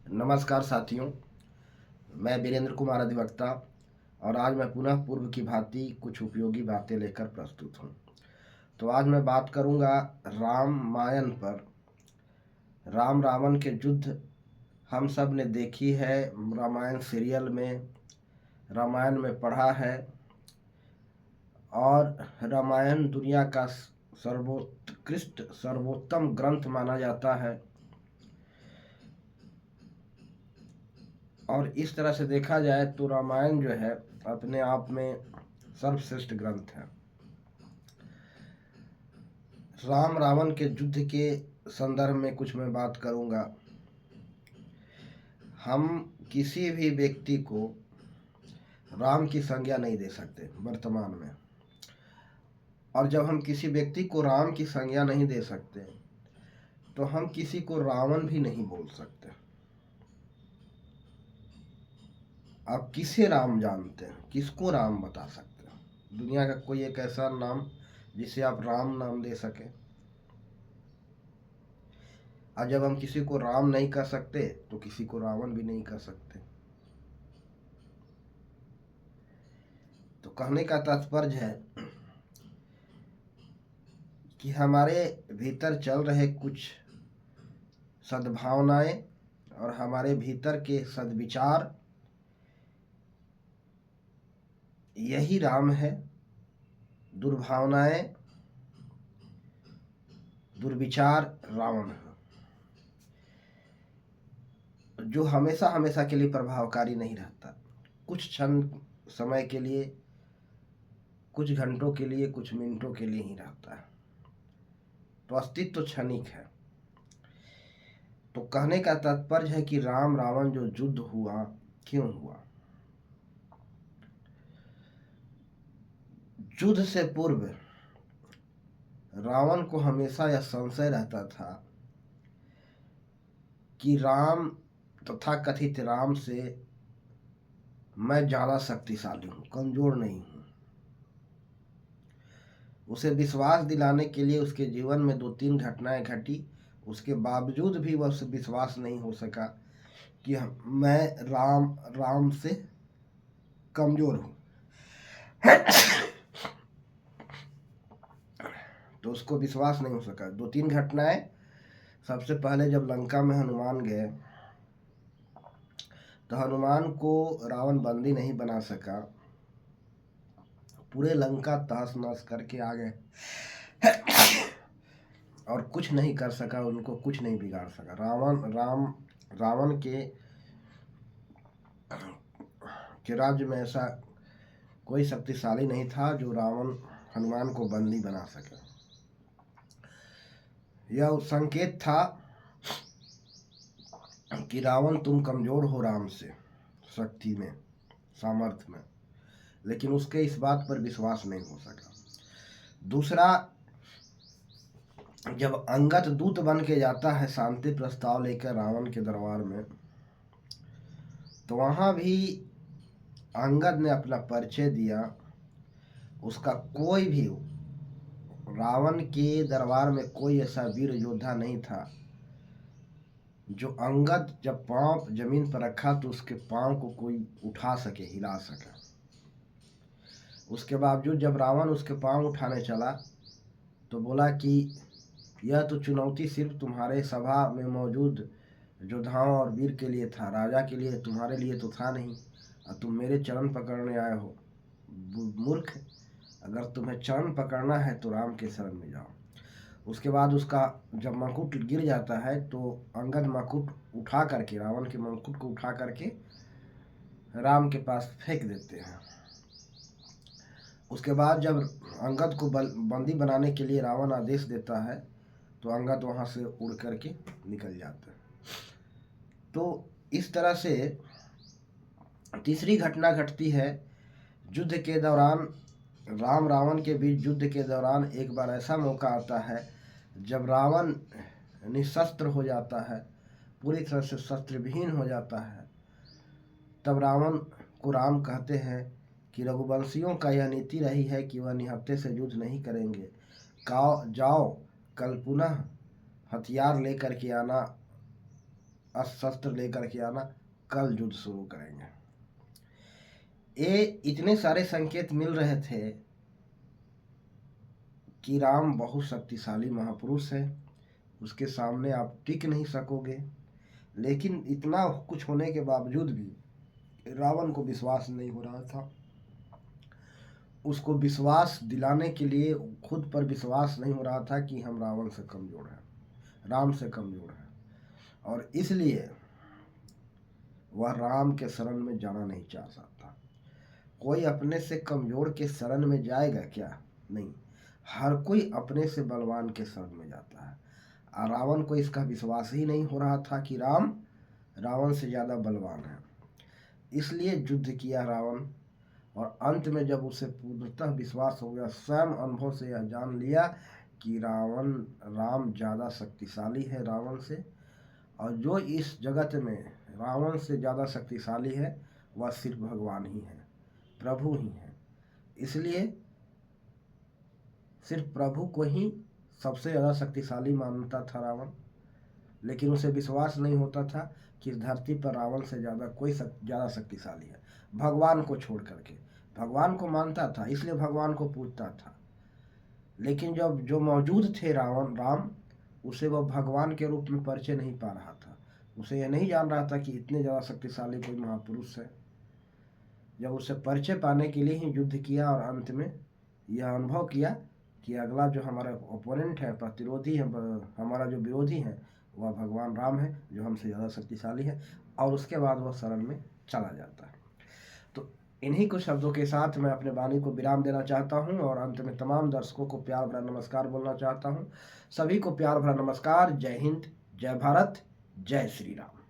नमस्कार साथियों, मैं वीरेंद्र कुमार अधिवक्ता और आज मैं पुनः पूर्व की भांति कुछ उपयोगी बातें लेकर प्रस्तुत हूँ। तो आज मैं बात करूँगा रामायण पर। राम रावण के युद्ध हम सब ने देखी है, रामायण सीरियल में, रामायण में पढ़ा है और रामायण दुनिया का सर्वोत्कृष्ट सर्वोत्तम ग्रंथ माना जाता है। और इस तरह से देखा जाए तो रामायण जो है अपने आप में सर्वश्रेष्ठ ग्रंथ है। राम रावण के युद्ध के संदर्भ में कुछ मैं बात करूंगा। हम किसी भी व्यक्ति को राम की संज्ञा नहीं दे सकते वर्तमान में, और जब हम किसी व्यक्ति को राम की संज्ञा नहीं दे सकते तो हम किसी को रावण भी नहीं बोल सकते। आप किसे राम जानते हैं, किसको राम बता सकते हैं? दुनिया का कोई एक ऐसा नाम जिसे आप राम नाम दे सके? और जब हम किसी को राम नहीं कर सकते तो किसी को रावण भी नहीं कर सकते। तो कहने का तात्पर्य है कि हमारे भीतर चल रहे कुछ सद्भावनाएं और हमारे भीतर के सद्विचार, यही राम है। दुर्भावनाएं, दुर्विचार रावण है, जो हमेशा हमेशा के लिए प्रभावकारी नहीं रहता। कुछ क्षण समय के लिए, कुछ घंटों के लिए, कुछ मिनटों के लिए ही रहता है। तो अस्तित्व क्षणिक है। तो कहने का तात्पर्य है कि राम रावण जो युद्ध हुआ, क्यों हुआ? युद्ध से पूर्व रावण को हमेशा यह संशय रहता था कि राम तथा कथित राम से मैं ज्यादा शक्तिशाली हूं, कमजोर नहीं हूं। उसे विश्वास दिलाने के लिए उसके जीवन में 2-3 घटनाएं घटी, उसके बावजूद भी वह विश्वास नहीं हो सका कि मैं राम से कमजोर हूं। तो उसको विश्वास नहीं हो सका। 2-3 घटनाएं। सबसे पहले जब लंका में हनुमान गए तो हनुमान को रावण बंदी नहीं बना सका, पूरे लंका तहस नहस करके आ गए और कुछ नहीं कर सका, उनको कुछ नहीं बिगाड़ सका। रावण के राज्य में ऐसा कोई शक्तिशाली नहीं था जो रावण हनुमान को बंदी बना सके। यह संकेत था कि रावण तुम कमजोर हो राम से, शक्ति में, सामर्थ्य में, लेकिन उसके इस बात पर विश्वास नहीं हो सका। दूसरा, जब अंगद दूत बन के जाता है शांति प्रस्ताव लेकर रावण के दरबार में, तो वहां भी अंगद ने अपना परिचय दिया। उसका कोई भी, रावण के दरबार में कोई ऐसा वीर योद्धा नहीं था जो अंगद जब पांव जमीन पर रखा तो उसके पांव को कोई उठा सके, हिला सके। उसके बावजूद जब रावण उसके पांव उठाने चला तो बोला कि यह तो चुनौती सिर्फ तुम्हारे सभा में मौजूद योद्धाओं और वीर के लिए था, राजा के लिए, तुम्हारे लिए तो था नहीं, और तुम मेरे चरण पकड़ने आए हो। मूर्ख, अगर तुम्हें चरण पकड़ना है तो राम के शरण में जाओ। उसके बाद उसका जब मकुट गिर जाता है तो अंगद मकुट उठा करके, रावण के मकुट को उठा करके राम के पास फेंक देते हैं। उसके बाद जब अंगद को बंदी बनाने के लिए रावण आदेश देता है तो अंगद वहां से उड़ करके निकल जाता है। तो इस तरह से तीसरी घटना घटती है युद्ध के दौरान। राम रावण के बीच युद्ध के दौरान एक बार ऐसा मौका आता है जब रावण निशस्त्र हो जाता है, पूरी तरह से शस्त्रविहीन हो जाता है। तब रावण को राम कहते हैं कि रघुवंशियों का यह नीति रही है कि वह निहत्थे से युद्ध नहीं करेंगे। जाओ, कल पुनः हथियार लेकर के आना अस्त्र शस्त्र लेकर के आना, कल युद्ध शुरू करेंगे। ये इतने सारे संकेत मिल रहे थे कि राम बहुत शक्तिशाली महापुरुष है, उसके सामने आप टिक नहीं सकोगे। लेकिन इतना कुछ होने के बावजूद भी रावण को विश्वास नहीं हो रहा था। उसको विश्वास दिलाने के लिए खुद पर विश्वास नहीं हो रहा था कि हम रावण से कमज़ोर हैं, राम से कमज़ोर हैं, और इसलिए वह राम के शरण में जाना नहीं चाह सकता। कोई अपने से कमज़ोर के शरण में जाएगा क्या? नहीं, हर कोई अपने से बलवान के शरण में जाता है। और रावण को इसका विश्वास ही नहीं हो रहा था कि राम रावण से ज़्यादा बलवान है, इसलिए युद्ध किया रावण। और अंत में जब उसे पूर्णतः विश्वास हो गया, स्वयं अनुभव से यह जान लिया कि राम ज़्यादा शक्तिशाली है रावण से, और जो इस जगत में रावण से ज़्यादा शक्तिशाली है वह सिर्फ भगवान ही है, प्रभु ही है। इसलिए सिर्फ प्रभु को ही सबसे ज़्यादा शक्तिशाली मानता था रावण। लेकिन उसे विश्वास नहीं होता था कि इस धरती पर रावण से ज़्यादा कोई ज़्यादा शक्तिशाली है, भगवान को छोड़ करके। भगवान को मानता था, इसलिए भगवान को पूजता था। लेकिन जब जो मौजूद थे राम, उसे वह भगवान के रूप में परिचय नहीं पा रहा था। उसे यह नहीं जान रहा था कि इतने ज़्यादा शक्तिशाली कोई महापुरुष है। जब उसे परिचय पाने के लिए ही युद्ध किया और अंत में यह अनुभव किया कि अगला जो हमारा ओपोनेंट है, प्रतिरोधी है, हमारा जो विरोधी है, वह भगवान राम है जो हमसे ज़्यादा शक्तिशाली है, और उसके बाद वह शरण में चला जाता है। तो इन्हीं कुछ शब्दों के साथ मैं अपने वाणी को विराम देना चाहता हूं, और अंत में तमाम दर्शकों को प्यार भरा नमस्कार बोलना चाहता हूं। सभी को प्यार भरा नमस्कार। जय हिंद, जय भारत, जय श्री राम।